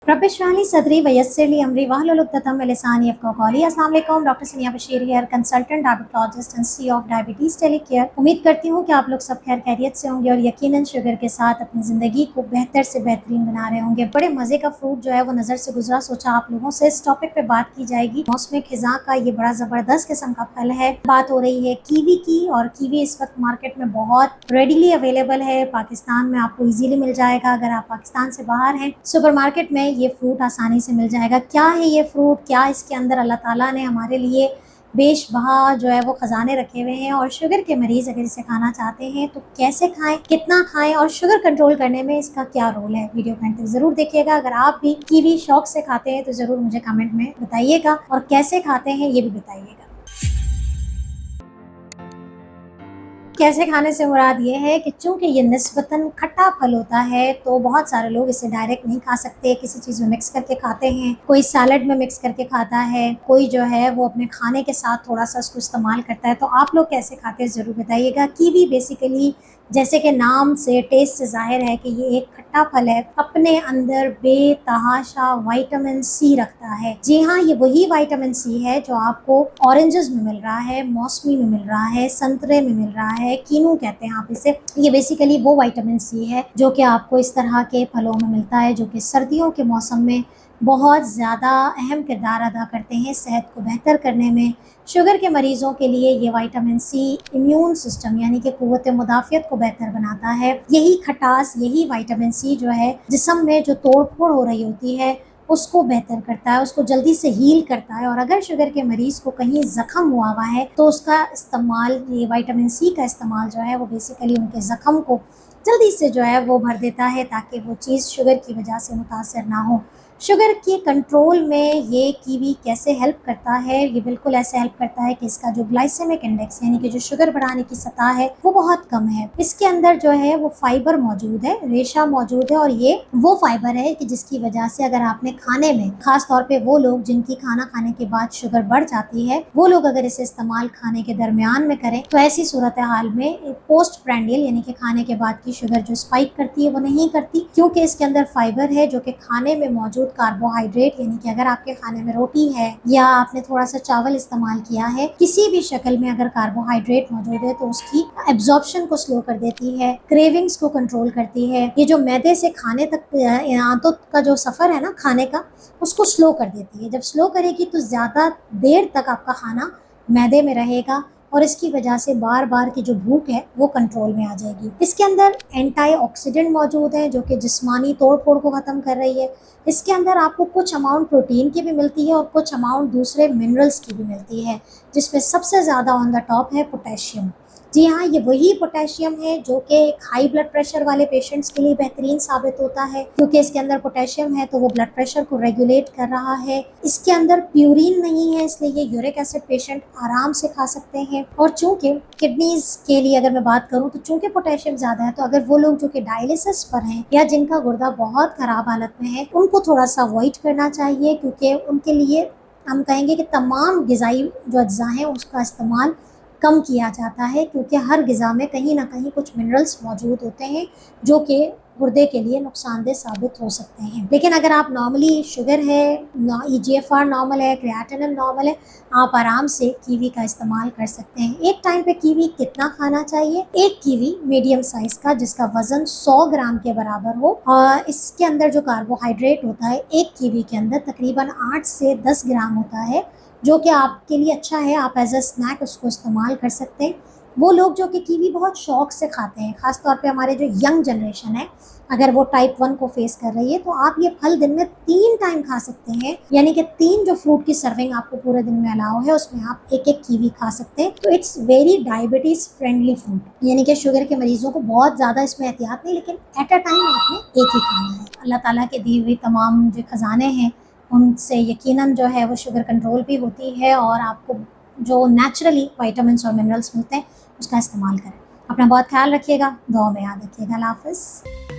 Rabishwani Sadri Vayassirli Amri Wahlulukthatam Melisani Afkokoli। अस्सलाम वालेकुम, doctor Sania Bashir here, consultant diabetologist and C of diabetes telecare. उम्मीद करती हूँ कि आप लोग सब खैर खैरियत से होंगे और यकीनन शुगर के साथ अपनी ज़िंदगी को बेहतर से बेहतरीन बना रहे होंगे। बड़े मज़े का फ्रूट जो है वो नज़र से गुजरा, सोचा आप लोगों से इस टॉपिक पे बात की जाएगी। मौसमी खिज़ा का ये बड़ा ज़बरदस्त किस्म का फल है। बात हो रही है कीवी की, और कीवी इस वक्त मार्केट में बहुत रेडिली अवेलेबल है। पाकिस्तान में आपको ईजीली मिल जाएगा। अगर आप पाकिस्तान से बाहर हैं, सुपर मार्केट में ये फ्रूट आसानी से मिल जाएगा। क्या है ये फ्रूट, क्या इसके अंदर अल्लाह ताला ने हमारे लिए बेशबहा जो है वो ख़जाने रखे हुए हैं, और शुगर के मरीज़ अगर इसे खाना चाहते हैं तो कैसे खाएं, कितना खाएं, और शुगर कंट्रोल करने में इसका क्या रोल है, वीडियो को अंत तक ज़रूर देखिएगा। अगर आप भी कीवी शौक से खाते हैं तो ज़रूर मुझे कमेंट में बताइएगा, और कैसे खाते हैं ये भी बताइएगा। कैसे खाने से मुराद ये है कि चूंकि ये निस्बतन खट्टा फल होता है तो बहुत सारे लोग इसे डायरेक्ट नहीं खा सकते, किसी चीज़ में मिक्स करके खाते हैं। कोई सैलड में मिक्स करके खाता है, कोई जो है वो अपने खाने के साथ थोड़ा सा उसको इस्तेमाल करता है। तो आप लोग कैसे खाते हैं ज़रूर बताइएगा। कीवी बेसिकली जैसे कि नाम से, टेस्ट से जाहिर है कि ये एक खट्टा फल है, अपने अंदर बेतहाशा विटामिन सी रखता है। जी हाँ, ये वही विटामिन सी है जो आपको ऑरेंजेस में मिल रहा है, मौसमी में मिल रहा है, संतरे में मिल रहा है, कीनू कहते हैं आप इसे। ये बेसिकली वो विटामिन सी है जो कि आपको इस तरह के फलों में मिलता है, जो कि सर्दियों के मौसम में बहुत ज़्यादा अहम किरदार अदा करते हैं सेहत को बेहतर करने में। शुगर के मरीज़ों के लिए ये विटामिन सी इम्यून सिस्टम यानी कि क़ुव्वत मुदाफ़ियत को बेहतर बनाता है। यही खटास, यही विटामिन सी जो है जिस्म में जो तोड़ फोड़ हो रही होती है उसको बेहतर करता है, उसको जल्दी से हील करता है। और अगर शुगर के मरीज़ को कहीं ज़ख़म हुआ हुआ है तो उसका इस्तेमाल, ये विटामिन सी का इस्तेमाल जो है वो बेसिकली उनके ज़ख़म को जल्दी से जो है वो भर देता है, ताकि वो चीज़ शुगर की वजह से मुतासर ना हो। शुगर के कंट्रोल में ये कीवी कैसे हेल्प करता है? ये बिल्कुल ऐसे हेल्प करता है कि इसका जो ग्लाइसेमिक इंडेक्स यानी कि जो शुगर बढ़ाने की सतह है वो बहुत कम है। इसके अंदर जो है वो फाइबर मौजूद है, रेशा मौजूद है, और ये वो फाइबर है कि जिसकी वजह से अगर आपने खाने में, खास तौर पे वो लोग जिनकी खाना खाने के बाद शुगर बढ़ जाती है, वो लोग अगर इसे इस्तेमाल खाने के दरमियान में करें तो ऐसी सूरत हाल में पोस्ट प्रैंडियल यानी कि खाने के बाद की शुगर जो स्पाइक करती है वो नहीं करती, क्योंकि इसके अंदर फाइबर है जो कि खाने में मौजूद कार्बोहाइड्रेट, यानी कि अगर आपके खाने में रोटी है या आपने थोड़ा सा चावल इस्तेमाल किया है, किसी भी शक्ल में अगर कार्बोहाइड्रेट मौजूद है तो उसकी एब्जॉर्प्शन को स्लो कर देती है, क्रेविंग्स को कंट्रोल करती है। ये जो मैदे से खाने तक आंतों का जो सफ़र है ना खाने का, उसको स्लो कर देती है। जब स्लो करेगी तो ज़्यादा देर तक आपका खाना मैदे में रहेगा, और इसकी वजह से बार बार की जो भूख है वो कंट्रोल में आ जाएगी। इसके अंदर एंटीऑक्सीडेंट मौजूद है जो कि जिस्मानी तोड़ फोड़ को ख़त्म कर रही है। इसके अंदर आपको कुछ अमाउंट प्रोटीन की भी मिलती है और कुछ अमाउंट दूसरे मिनरल्स की भी मिलती है, जिसमें सबसे ज़्यादा ऑन द टॉप है पोटेशियम। जी हाँ, ये वही पोटेशियम है जो कि हाई ब्लड प्रेशर वाले पेशेंट्स के लिए बेहतरीन साबित होता है, क्योंकि इसके अंदर पोटेशियम है तो वो ब्लड प्रेशर को रेगुलेट कर रहा है। इसके अंदर प्यूरिन नहीं है, इसलिए ये यूरिक एसिड पेशेंट आराम से खा सकते हैं। और चूंकि किडनीज के लिए अगर मैं बात करूँ तो चूंकि पोटेशियम ज़्यादा है, तो अगर वो लोग जो कि डायलिसिस पर हैं या जिनका गुर्दा बहुत ख़राब हालत में है उनको थोड़ा सा अवॉइड करना चाहिए, क्योंकि उनके लिए हम कहेंगे कि तमाम ग़िज़ाई जो अज्जा हैं उसका इस्तेमाल कम किया जाता है, क्योंकि हर ग़िज़ा में कहीं ना कहीं कुछ मिनरल्स मौजूद होते हैं जो कि गुर्दे के लिए नुकसानदेह साबित हो सकते हैं। लेकिन अगर आप नॉर्मली शुगर है, EGFR नॉर्मल है, क्रिएटिनिन नॉर्मल है, आप आराम से कीवी का इस्तेमाल कर सकते हैं। एक टाइम पे कीवी कितना खाना चाहिए? एक कीवी मीडियम साइज़ का जिसका वज़न 100 ग्राम के बराबर हो, और इसके अंदर जो कार्बोहाइड्रेट होता है एक कीवी के अंदर तकरीबन 8 से 10 ग्राम होता है, जो कि आपके लिए अच्छा है। आप एज अ स्नैक उसको इस्तेमाल कर सकते हैं। वो लोग जो कि कीवी बहुत शौक से खाते हैं, ख़ास तौर पे हमारे जो यंग जनरेशन है, अगर वो टाइप 1 को फेस कर रही है, तो आप ये फल दिन में 3 टाइम खा सकते हैं, यानी कि 3 जो फ्रूट की सर्विंग आपको पूरे दिन में अलाउ है उसमें आप एक एक कीवी खा सकते हैं। तो it's very diabetes friendly fruit, यानी कि शुगर के मरीजों को बहुत ज़्यादा इसमें एहतियात नहीं, लेकिन एट अ टाइम आपने एक ही खाना है। अल्लाह ताला के दी हुई तमाम जो ख़जाने हैं उनसे यकीनन जो है वो शुगर कंट्रोल भी होती है, और आपको जो नेचुरली विटामिन्स और मिनरल्स मिलते हैं उसका इस्तेमाल करें। अपना बहुत ख्याल रखिएगा, दुआ में याद रखिएगा। अल्लाह हाफ़िज़।